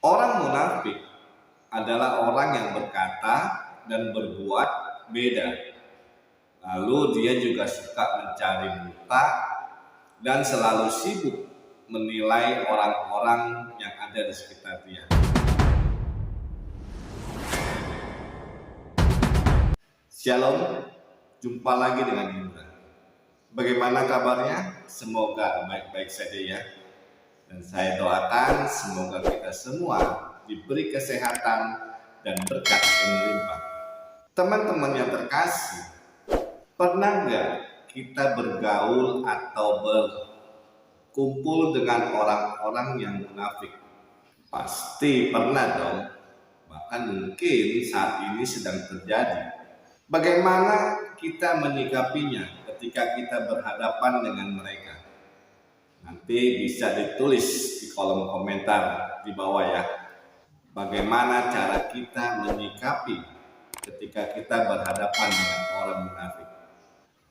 Orang munafik adalah orang yang berkata dan berbuat beda. Lalu dia juga suka mencari muka dan selalu sibuk menilai orang-orang yang ada di sekitar dia. Shalom, jumpa lagi dengan Indra. Bagaimana kabarnya? Semoga baik-baik saja ya. Dan saya doakan semoga kita semua diberi kesehatan dan berkat yang melimpah. Teman-teman yang terkasih, pernah nggak kita bergaul atau berkumpul dengan orang-orang yang munafik? Pasti pernah dong, bahkan mungkin saat ini sedang terjadi. Bagaimana kita menyikapinya ketika kita berhadapan dengan mereka? Nanti bisa ditulis di kolom komentar di bawah ya. Bagaimana cara kita menyikapi ketika kita berhadapan dengan orang munafik?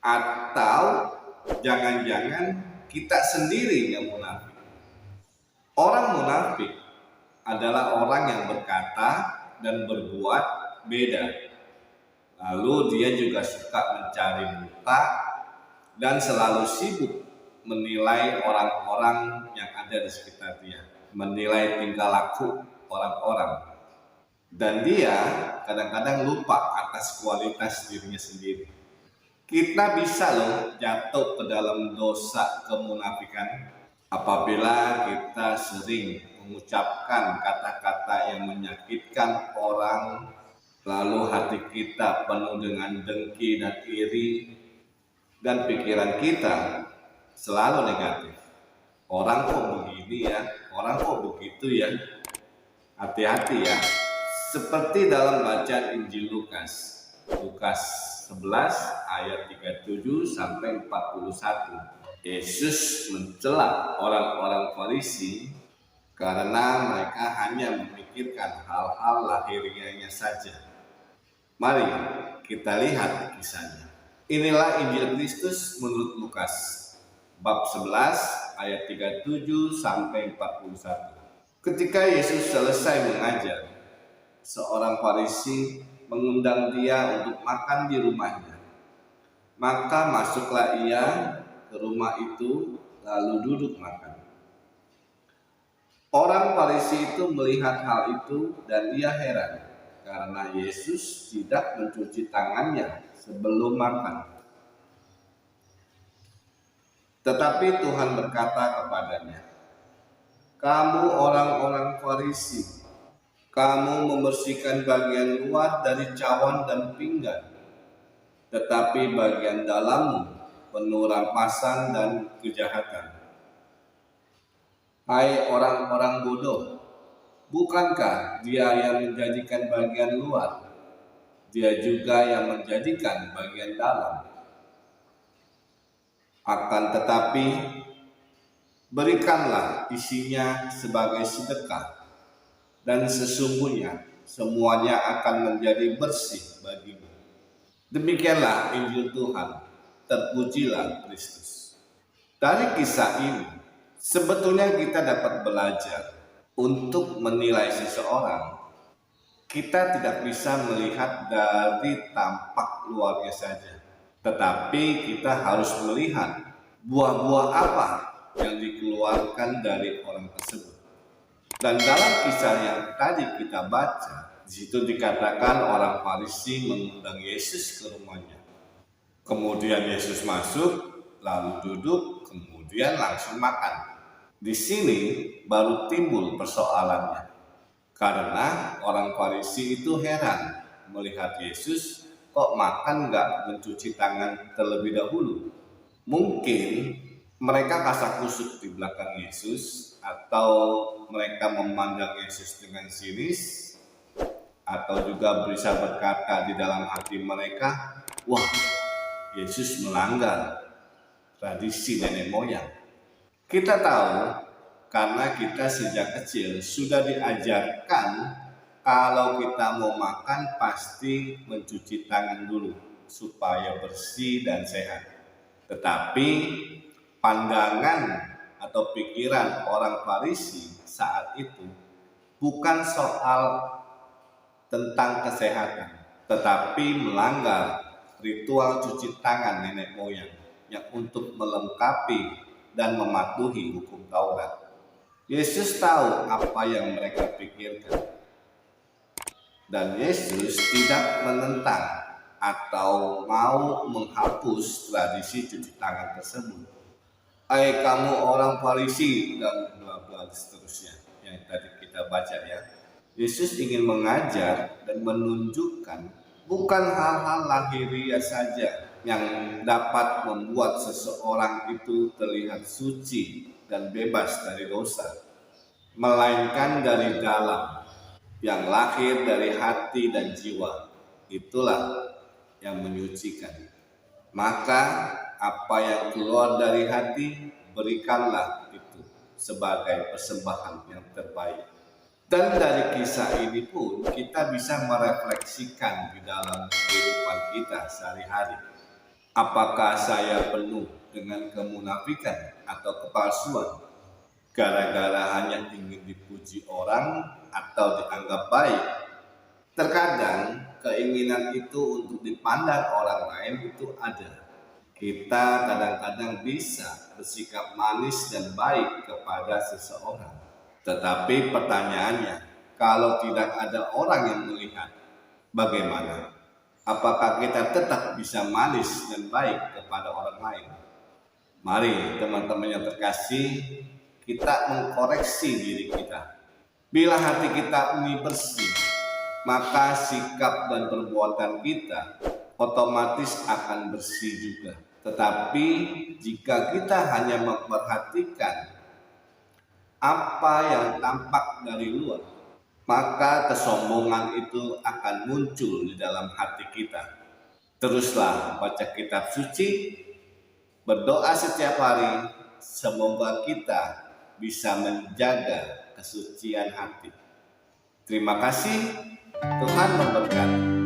Atau jangan-jangan kita sendiri yang munafik? Orang munafik adalah orang yang berkata dan berbuat beda. Lalu dia juga suka mencari muka dan selalu sibuk menilai orang-orang yang ada di sekitar dia, menilai tingkah laku orang-orang. Dan dia kadang-kadang lupa atas kualitas dirinya sendiri. Kita bisa loh jatuh ke dalam dosa kemunafikan apabila kita sering mengucapkan kata-kata yang menyakitkan orang, lalu hati kita penuh dengan dengki dan iri, dan pikiran kita selalu negatif. Orang kok begini ya, orang kok begitu ya. Hati-hati ya. Seperti dalam bacaan Injil Lukas 11 ayat 37 sampai 41. Yesus mencela orang-orang Farisi karena mereka hanya memikirkan hal-hal lahiriahnya saja. Mari kita lihat kisahnya. Inilah Injil Kristus menurut Lukas bab 11 ayat 37 sampai 41. Ketika Yesus selesai mengajar, seorang Farisi mengundang dia untuk makan di rumahnya. Maka masuklah ia ke rumah itu lalu duduk makan. Orang Farisi itu melihat hal itu dan ia heran karena Yesus tidak mencuci tangannya sebelum makan. Tetapi Tuhan berkata kepadanya, "Kamu orang-orang Farisi, kamu membersihkan bagian luar dari cawan dan pinggan, tetapi bagian dalammu penuh rampasan dan kejahatan. Hai orang-orang bodoh, bukankah dia yang menjadikan bagian luar? Dia juga yang menjadikan bagian dalam. Akan tetapi, berikanlah isinya sebagai sedekah, dan sesungguhnya semuanya akan menjadi bersih bagimu." Demikianlah Injil Tuhan. Terpujilah Kristus. Dari kisah ini, sebetulnya kita dapat belajar untuk menilai seseorang. Kita tidak bisa melihat dari tampak luarnya saja, tetapi kita harus melihat buah-buah apa yang dikeluarkan dari orang tersebut. Dan dalam kisah yang tadi kita baca, di situ dikatakan orang Farisi mengundang Yesus ke rumahnya. Kemudian Yesus masuk, lalu duduk, kemudian langsung makan. Di sini baru timbul persoalannya, karena orang Farisi itu heran melihat Yesus kok makan nggak mencuci tangan terlebih dahulu. Mungkin mereka kasak kusuk di belakang Yesus, atau mereka memandang Yesus dengan sinis, atau juga bisa berkata di dalam hati mereka, "Wah, Yesus melanggar tradisi nenek moyang." Kita tahu karena kita sejak kecil sudah diajarkan kalau kita mau makan pasti mencuci tangan dulu supaya bersih dan sehat. Tetapi pandangan atau pikiran orang Farisi saat itu bukan soal tentang kesehatan, tetapi melanggar ritual cuci tangan nenek moyang yang untuk melengkapi dan mematuhi hukum Taurat. Yesus tahu apa yang mereka pikirkan, dan Yesus tidak menentang atau mau menghapus tradisi cuci tangan tersebut. Hai kamu orang Farisi, dan bla bla seterusnya yang tadi kita baca ya. Yesus ingin mengajar dan menunjukkan bukan hal-hal lahiriah saja yang dapat membuat seseorang itu terlihat suci dan bebas dari dosa, melainkan dari dalam, yang lahir dari hati dan jiwa. Itulah yang menyucikan. Maka apa yang keluar dari hati, berikanlah itu sebagai persembahan yang terbaik. Dan dari kisah ini pun kita bisa merefleksikan di dalam kehidupan kita sehari-hari. Apakah saya penuh dengan kemunafikan atau kepalsuan gara-gara hanya ingin dipuji orang atau dianggap baik? Terkadang keinginan itu untuk dipandang orang lain itu ada. Kita kadang-kadang bisa bersikap manis dan baik kepada seseorang. Tetapi pertanyaannya, kalau tidak ada orang yang melihat, bagaimana? Apakah kita tetap bisa manis dan baik kepada orang lain? Mari teman-teman yang terkasih, kita mengkoreksi diri kita. Bila hati kita ini bersih, maka sikap dan perbuatan kita otomatis akan bersih juga. Tetapi jika kita hanya memperhatikan apa yang tampak dari luar, maka kesombongan itu akan muncul di dalam hati kita. Teruslah baca kitab suci, berdoa setiap hari, semoga kita bisa menjaga kesucian hati. Terima kasih, Tuhan memberkati.